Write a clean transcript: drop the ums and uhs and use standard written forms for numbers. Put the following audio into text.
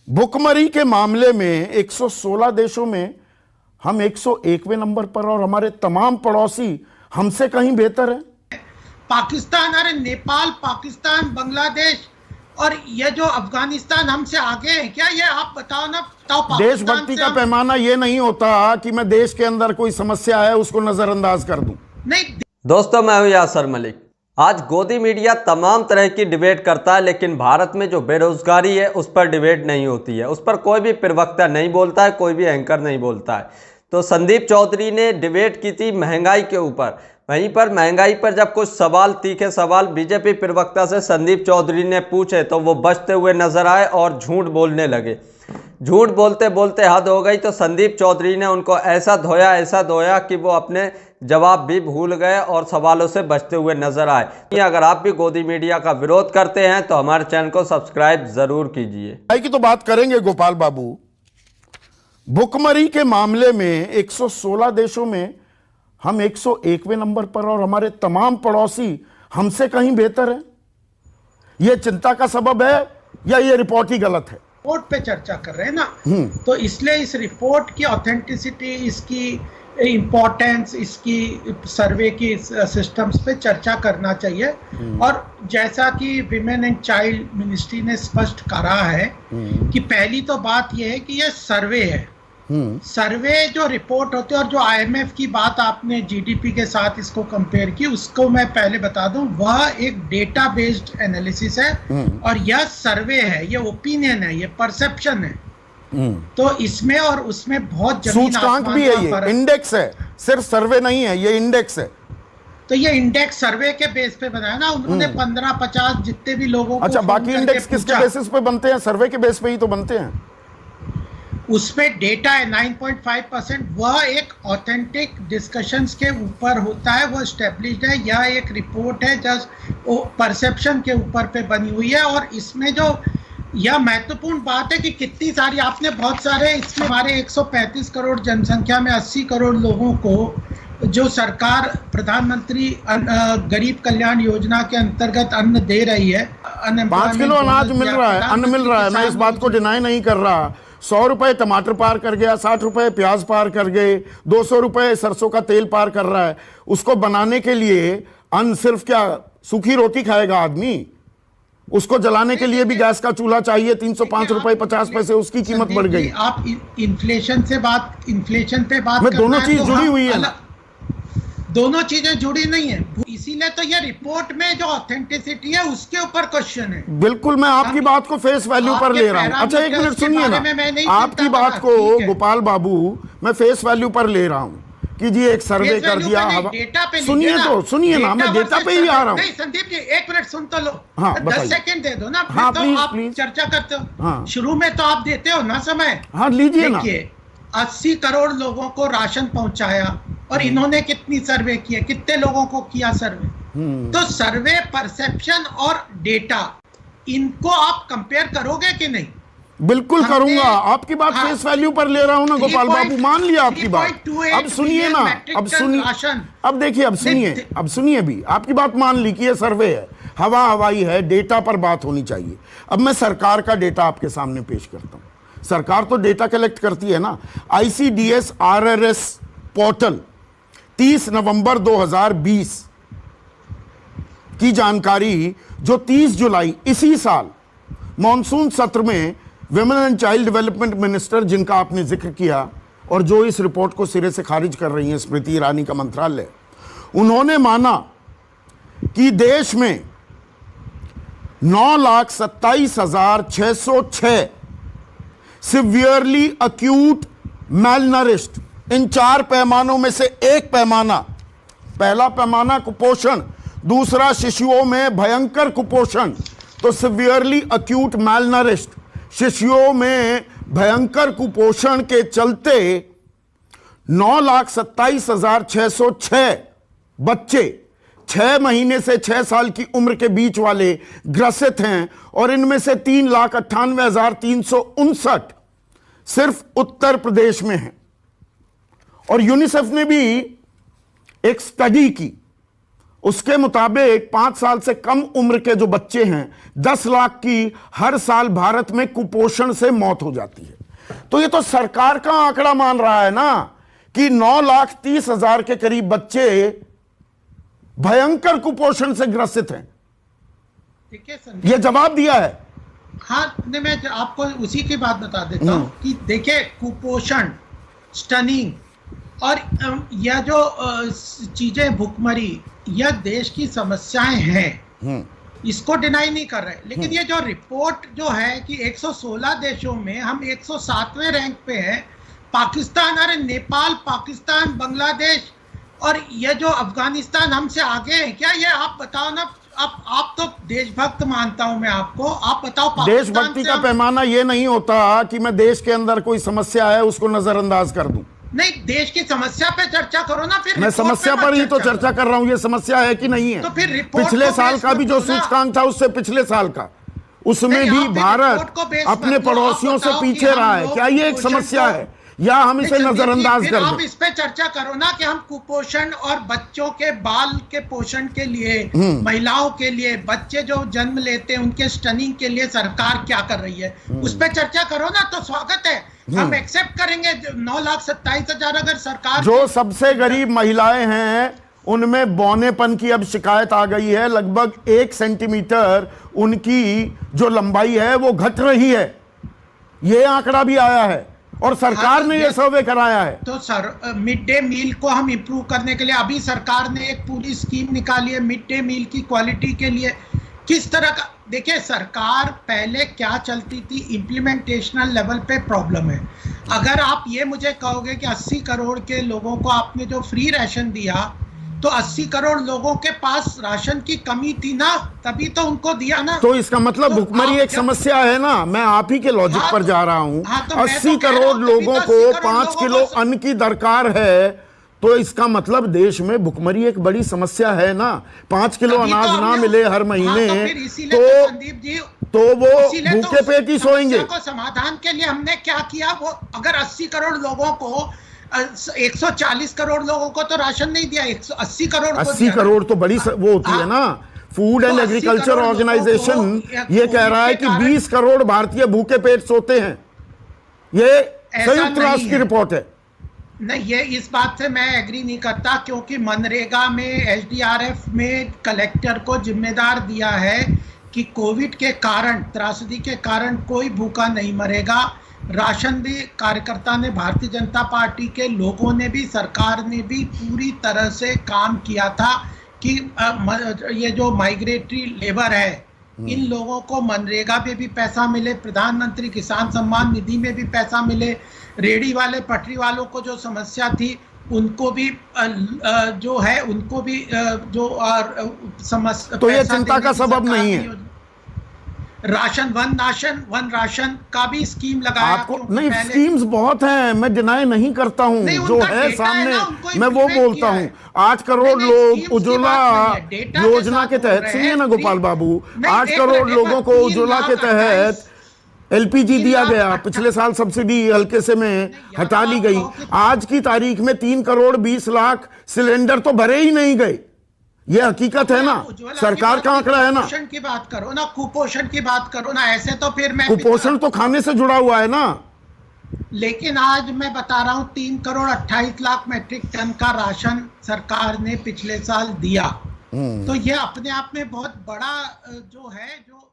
भुखमरी के मामले में 116 देशों में हम 101वें नंबर पर और हमारे तमाम पड़ोसी हमसे कहीं बेहतर है। पाकिस्तान, अरे नेपाल, पाकिस्तान, बांग्लादेश और ये जो अफगानिस्तान हमसे आगे है क्या? ये आप बताओ ना। देशभक्ति का पैमाना ये नहीं होता कि मैं देश के अंदर कोई समस्या है उसको नजरअंदाज कर दूं। नहीं दोस्तों, मैं हूं यासर मलिक। आज गोदी मीडिया तमाम तरह की डिबेट करता है, लेकिन भारत में जो बेरोजगारी है उस पर डिबेट नहीं होती है। उस पर कोई भी प्रवक्ता नहीं बोलता है, कोई भी एंकर नहीं बोलता है। तो संदीप चौधरी ने डिबेट की थी महंगाई के ऊपर। वहीं पर महंगाई पर जब कुछ सवाल, तीखे सवाल बीजेपी प्रवक्ता से संदीप चौधरी ने पूछे तो वो बचते हुए नजर आए और झूठ बोलने लगे। झूठ बोलते बोलते हद हो गई तो संदीप चौधरी ने उनको ऐसा धोया कि वो अपने जवाब भी भूल गए और सवालों से बचते हुए नजर आए। अगर आप भी गोदी मीडिया का विरोध करते हैं तो हमारे चैनल को सब्सक्राइब जरूर कीजिए। की तो बात करेंगे गोपाल बाबू। भुखमरी के मामले में 116 देशों में हम 101वें नंबर पर और हमारे तमाम पड़ोसी हमसे कहीं बेहतर है। यह चिंता का सबब है या ये रिपोर्ट ही गलत है? रिपोर्ट पे चर्चा कर रहे हैं ना, तो इसलिए इस रिपोर्ट की ऑथेंटिसिटी, इसकी इम्पोर्टेंस, इसकी सर्वे की सिस्टम्स पे चर्चा करना चाहिए। और जैसा कि विमेन एंड चाइल्ड मिनिस्ट्री ने स्पष्ट करा है कि पहली तो बात यह है कि यह सर्वे है। सर्वे जो रिपोर्ट होते हैं और जो आईएमएफ की बात आपने जीडीपी के साथ इसको कंपेयर की, उसको मैं पहले बता दूं, वह एक डेटा बेस्ड एनालिसिस है और यह सर्वे है, यह ओपिनियन है, यह परसेप्शन है। तो इसमें और उसमें बहुत सूचकांक भी है, ये इंडेक्स है, सिर्फ सर्वे नहीं है, ये इंडेक्स है। तो ये इंडेक्स सर्वे के बेस पे बनाया ना उन्होंने। 15-50 जितने भी लोगों को। अच्छा, बाकी इंडेक्स किसके बेसिस पे बनते हैं? सर्वे के बेस पे ही तो बनते हैं। उसमें डेटा है 9.5%। वह एक ऑथेंटिक डिस्कशंस के ऊपर होता है, वह एस्टेब्लिश्ड है। यह एक रिपोर्ट है जस्ट परसेप्शन के ऊपर पे बनी हुई है। और इसमें जो यह महत्वपूर्ण बात है कि कितनी सारी, आपने बहुत सारे, इसमें हमारे 135 करोड़ जनसंख्या में 80 करोड़ लोगों को जो सरकार प्रधानमंत्री गरीब कल्याण योजना के अंतर्गत अन्न दे रही है। 5 किलो अनाज मिल रहा है, अन्न मिल रहा है। मैं इस बात को डिनाई नहीं कर रहा। 100 रुपए टमाटर पार कर गया, 60 रुपए प्याज पार कर गए, 200 रुपए सरसों का तेल पार कर रहा है। उसको बनाने के लिए अन्न सिर्फ क्या सूखी रोटी खाएगा आदमी? उसको जलाने के लिए भी गैस का चूल्हा चाहिए। 305 रुपए 50 पैसे उसकी कीमत बढ़ गई। आप इन्फ्लेशन पे बात में दोनों चीज जुड़ी हुई है ना। दोनों चीजें जुड़ी नहीं है, इसीलिए तो ये रिपोर्ट में जो ऑथेंटिसिटी है उसके ऊपर क्वेश्चन है। बिल्कुल, मैं आपकी बात को फेस वैल्यू पर ले रहा हूँ। अच्छा, एक मिनट सुनिए ना, आपकी बात को गोपाल बाबू मैं फेस वैल्यू पर ले रहा हूँ कि जी एक सर्वे कर दिया। सुनिए तो, सुनिए ना, मैं डेटा पे ही आ रहा हूँ। नहीं संदीप जी, एक मिनट सुन तो लो। हाँ, 10 सेकंड दे दो ना। हाँ, तो प्लीज, आप प्लीज। चर्चा करते हो। हाँ। शुरू में तो आप देते हो ना समय। हाँ, लीजिए ना। 80 करोड़ लोगों को राशन पहुंचाया और इन्होंने कितनी सर्वे किया, कितने लोगों को किया सर्वे? तो सर्वे, परसेप्शन और डेटा, इनको आप कंपेयर करोगे कि नहीं? बिल्कुल करूंगा। आपकी बात फेस वैल्यू पर ले रहा हूं ना गोपाल बाबू, मान लिया आपकी बात। अब सुनिए ना, अब सुनिए, अब देखिए, अब सुनिए भी, आपकी बात मान ली कि ये सर्वे है, हवाई है, डेटा पर बात होनी चाहिए। अब मैं सरकार का डेटा आपके सामने पेश करता हूं। सरकार तो डेटा कलेक्ट करती है ना। ICDS RRS पोर्टल 30 नवंबर 2020 की जानकारी, जो 30 जुलाई इसी साल मॉनसून सत्र में women and child development minister, जिनका आपने जिक्र किया और जो इस रिपोर्ट को सिरे से खारिज कर रही हैं, स्मृति ईरानी का मंत्रालय, उन्होंने माना कि देश में 9,27,606 सिवियरली अक्यूट मैलनरिश्ड, इन 4 पैमानों में से एक पैमाना, पहला पैमाना कुपोषण, दूसरा शिशुओं में भयंकर कुपोषण। तो सिवियरली अक्यूट मैलनरिश्ड, शिशुओं में भयंकर कुपोषण के चलते 9,27,606 बच्चे 6 महीने से 6 साल की उम्र के बीच वाले ग्रसित हैं। और इनमें से 3,98,359 सिर्फ उत्तर प्रदेश में हैं। और यूनिसेफ ने भी एक स्टडी की उसके मुताबिक 5 साल से कम उम्र के जो बच्चे हैं 10 लाख की हर साल भारत में कुपोषण से मौत हो जाती है। तो ये तो सरकार का आंकड़ा मान रहा है ना कि 9,30,000 के करीब बच्चे भयंकर कुपोषण से ग्रसित हैं। ठीक है सर, ये जवाब दिया है। हाँ, मैं आपको उसी की बात बता देता हूँ कि देखिए कुपोषण, स्टनिंग और यह जो चीजें भुखमरी, यह देश की समस्याएं हैं, इसको डिनाई नहीं कर रहे। लेकिन ये जो रिपोर्ट जो है कि 116 देशों में हम 107वें रैंक पे हैं, पाकिस्तान, अरे नेपाल, पाकिस्तान, बांग्लादेश और ये जो अफगानिस्तान हमसे आगे है क्या? ये आप बताओ ना। आप तो देशभक्त मानता हूं मैं आपको, आप बताओ। देशभक्ति का पैमाना ये नहीं होता कि मैं देश के अंदर कोई समस्या है उसको नजरअंदाज कर दूं। नहीं, देश की समस्या पे चर्चा करो ना। फिर मैं समस्या पर ही तो चर्चा कर रहा हूं, ये समस्या है कि नहीं है। तो फिर पिछले साल का भी जो सूचकांक था उससे पिछले साल का, उसमें भी भारत अपने पड़ोसियों से पीछे रहा है। क्या ये एक समस्या है या हम इसे नजरअंदाज कर दें? आप इस पे चर्चा करो ना कि हम कुपोषण और बच्चों के बाल के पोषण के लिए, महिलाओं के लिए, बच्चे जो जन्म लेते हैं उनके स्टनिंग के लिए सरकार क्या कर रही है, उस पे चर्चा करो ना। तो स्वागत है, हम एक्सेप्ट करेंगे। 9,27,000 अगर सरकार, जो सबसे गरीब महिलाएं हैं उनमें बौनेपन की अब शिकायत आ गई है। लगभग 1 सेंटीमीटर उनकी जो लंबाई है वो घट रही है, ये आंकड़ा भी आया है और सरकार ने ये सर्वे कराया है। तो सर, मिड डे मील को हम इंप्रूव करने के लिए अभी सरकार ने एक पूरी स्कीम निकाली है मिड डे मील की क्वालिटी के लिए। किस तरह का, देखिए सरकार पहले क्या चलती थी, इम्प्लीमेंटेशनल लेवल पे प्रॉब्लम है। अगर आप ये मुझे कहोगे कि 80 करोड़ के लोगों को आपने जो फ्री राशन दिया, तो 80 करोड़ लोगों के पास राशन की कमी थी ना, तभी तो उनको दिया ना। तो इसका मतलब भुखमरी एक समस्या है ना। मैं आप ही के लॉजिक पर जा रहा हूं। 80 करोड़ लोगों को 5 किलो अन्न की दरकार है, तो इसका मतलब देश में भुखमरी एक बड़ी समस्या है ना। 5 किलो अनाज ना मिले हर महीने तो वो भूखे पेट ही सोएंगे। समाधान के लिए हमने क्या किया, वो अगर 80 करोड़ लोगों को, 140 करोड़ लोगों को तो राशन नहीं दिया, 180 करोड़ को 80 करोड़ तो बड़ी वो होती है ना। फूड एंड एग्रीकल्चर ऑर्गेनाइजेशन ये कह रहा है कि 20 करोड़ भारतीय भूखे पेट सोते हैं। ये संयुक्त राष्ट्र की रिपोर्ट है। नहीं, ये इस बात से मैं एग्री नहीं करता, क्योंकि मनरेगा में, एसडीआरएफ में कलेक्टर को जिम्मेदार दिया है कि कोविड के कारण, त्रासदी के कारण कोई भूखा नहीं मरेगा। राशन भी कार्यकर्ता ने, भारतीय जनता पार्टी के लोगों ने भी, सरकार ने भी पूरी तरह से काम किया था कि ये जो माइग्रेटरी लेबर है, इन लोगों को मनरेगा पे भी पैसा मिले, प्रधानमंत्री किसान सम्मान निधि में भी पैसा मिले, रेडी वाले, पटरी वालों को जो समस्या थी उनको भी जो है उनको भी जो समस्या, तो ये चिंता का सबब नहीं है। राशन वन राशन का भी स्कीम लगाया आपको नहीं, स्कीम्स बहुत हैं, मैं डिनाई नहीं करता हूं, जो है सामने मैं वो बोलता हूं। 8 करोड़ लोग उज्ज्वला योजना के तहत, सुनिए ना गोपाल बाबू, 8 करोड़ लोगों को उज्ज्वला के तहत एलपीजी दिया गया। पिछले साल सब्सिडी हल्के से में हटा ली गई। आज की तारीख में 3 करोड़ 20 लाख सिलेंडर तो भरे ही नहीं गए। ये हकीकत है ना, सरकार का आंकड़ा है ना। कुपोषण की बात करो ना, कुपोषण की बात करो ना, ऐसे तो फिर मैं, कुपोषण तो खाने से जुड़ा हुआ है ना। लेकिन आज मैं बता रहा हूं 3 करोड़ 28 लाख मैट्रिक टन का राशन सरकार ने पिछले साल दिया। तो ये अपने आप में बहुत बड़ा जो है, जो